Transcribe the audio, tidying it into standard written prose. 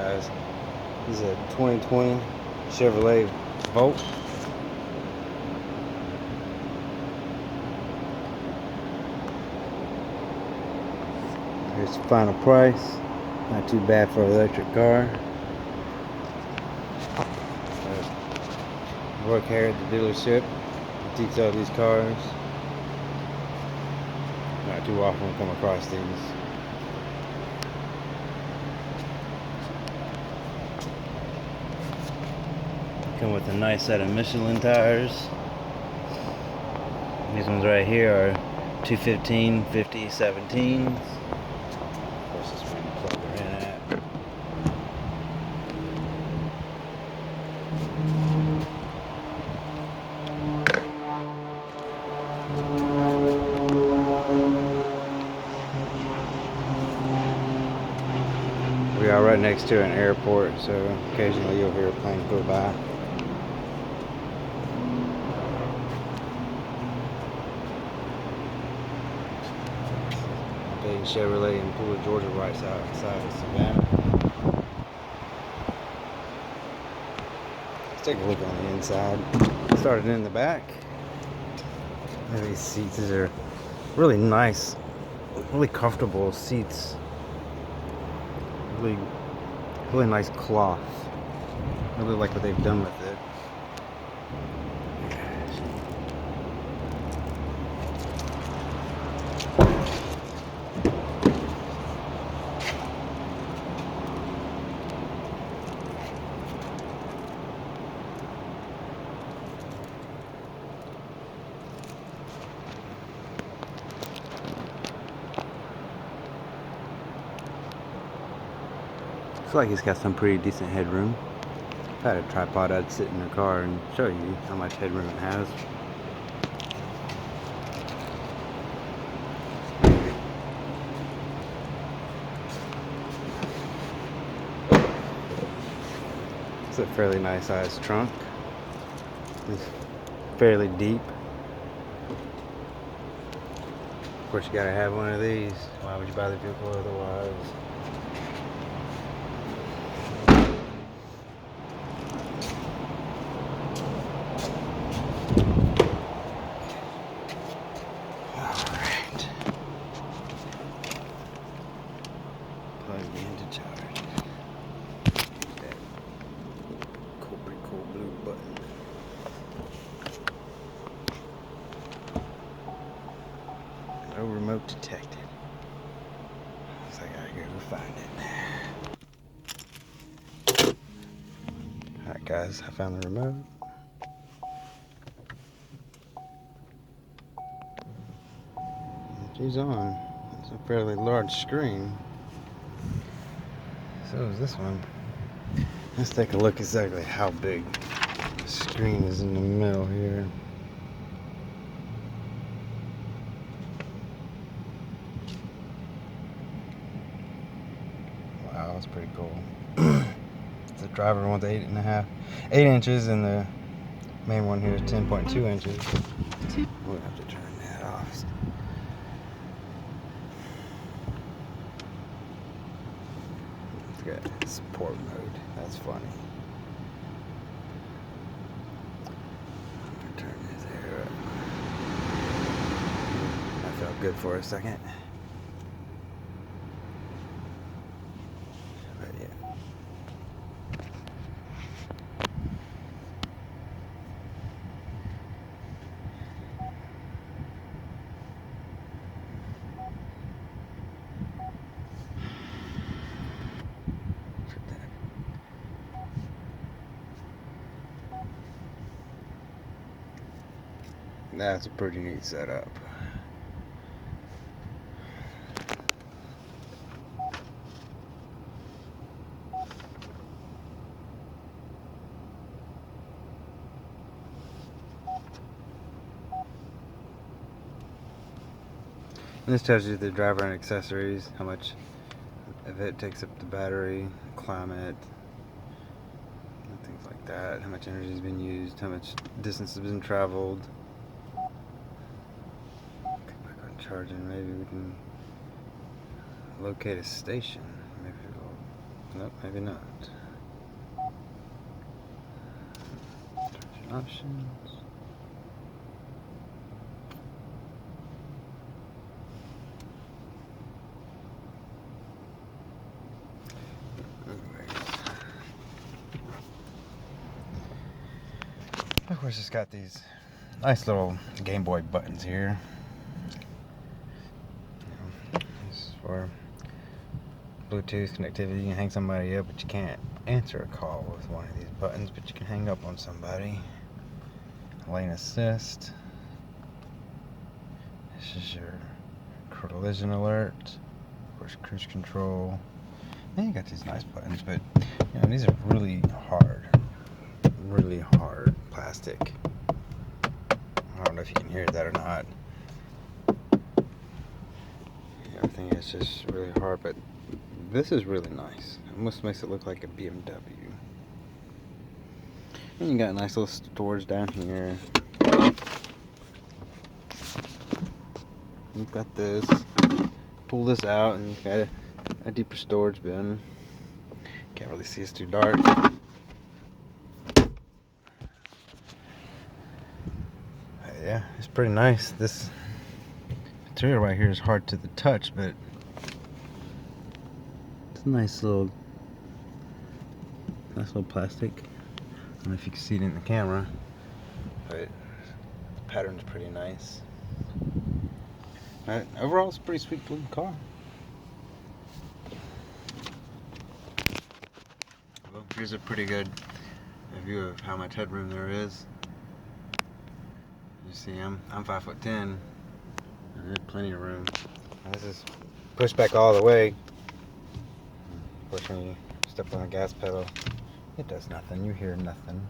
guys. This is a 2020 Chevrolet Volt. Here's the final price. Not too bad for an electric car. I work here at the dealership. I detail these cars. Not too often we come across these. Come with a nice set of Michelin tires. These ones right here are 215 50 17s. Of course, this one you plug her in at. We are right next to an airport, so occasionally you'll hear a plane go by. Big Chevrolet in Pooler, Georgia, right outside of Savannah. Let's take a look on the inside. Started in the back. Look at these seats. These are really nice, really comfortable seats. Really nice cloth. Really like what they've done with it. Looks like he's got some pretty decent headroom. If I had a tripod, I'd sit in the car and show you how much headroom it has. It's a fairly nice sized trunk. It's fairly deep. Of course, you gotta have one of these. Why would you buy the vehicle otherwise? Alright. Plug in to charge. That pretty cool blue button. No remote detected. So I gotta go find it. Alright guys, I found the remote. She's on. It's a fairly large screen. So is this one. Let's take a look exactly how big the screen is in the middle here. Wow, that's pretty cool. The driver wants 8 inches, and the main one here is 10.2 inches. We'll have to turn that off. It's got sport mode. That's funny. I'm gonna turn this there up. That felt good for a second. But yeah. That's a pretty neat setup. And this tells you the driver and accessories, how much of it takes up the battery, climate, and things like that, how much energy has been used, how much distance has been traveled. Back on charging, maybe we can locate a station. Maybe Nope, maybe not. Options. Of course, it's got these nice little Game Boy buttons here. This is for Bluetooth connectivity. You can hang somebody up, but you can't answer a call with one of these buttons, but you can hang up on somebody. Lane assist. This is your collision alert. Of course, cruise control. And you got these nice buttons, but you know, these are really hard plastic. I don't know if you can hear that or not. Everything is just really hard, but this is really nice. It almost makes it look like a BMW. And you got a nice little storage down here. You've got this. Pull this out and you've got a deeper storage bin. Can't really see, it's too dark. Yeah, it's pretty nice. This material right here is hard to the touch, but it's a nice little plastic. I don't know if you can see it in the camera, but the pattern's pretty nice. Overall, it's a pretty sweet looking car. Well, here's a pretty good view of how much headroom there is. You see, I'm 5'10", and there's plenty of room. And this is pushed back all the way. Of course, when you step on the gas pedal, it does nothing. You hear nothing.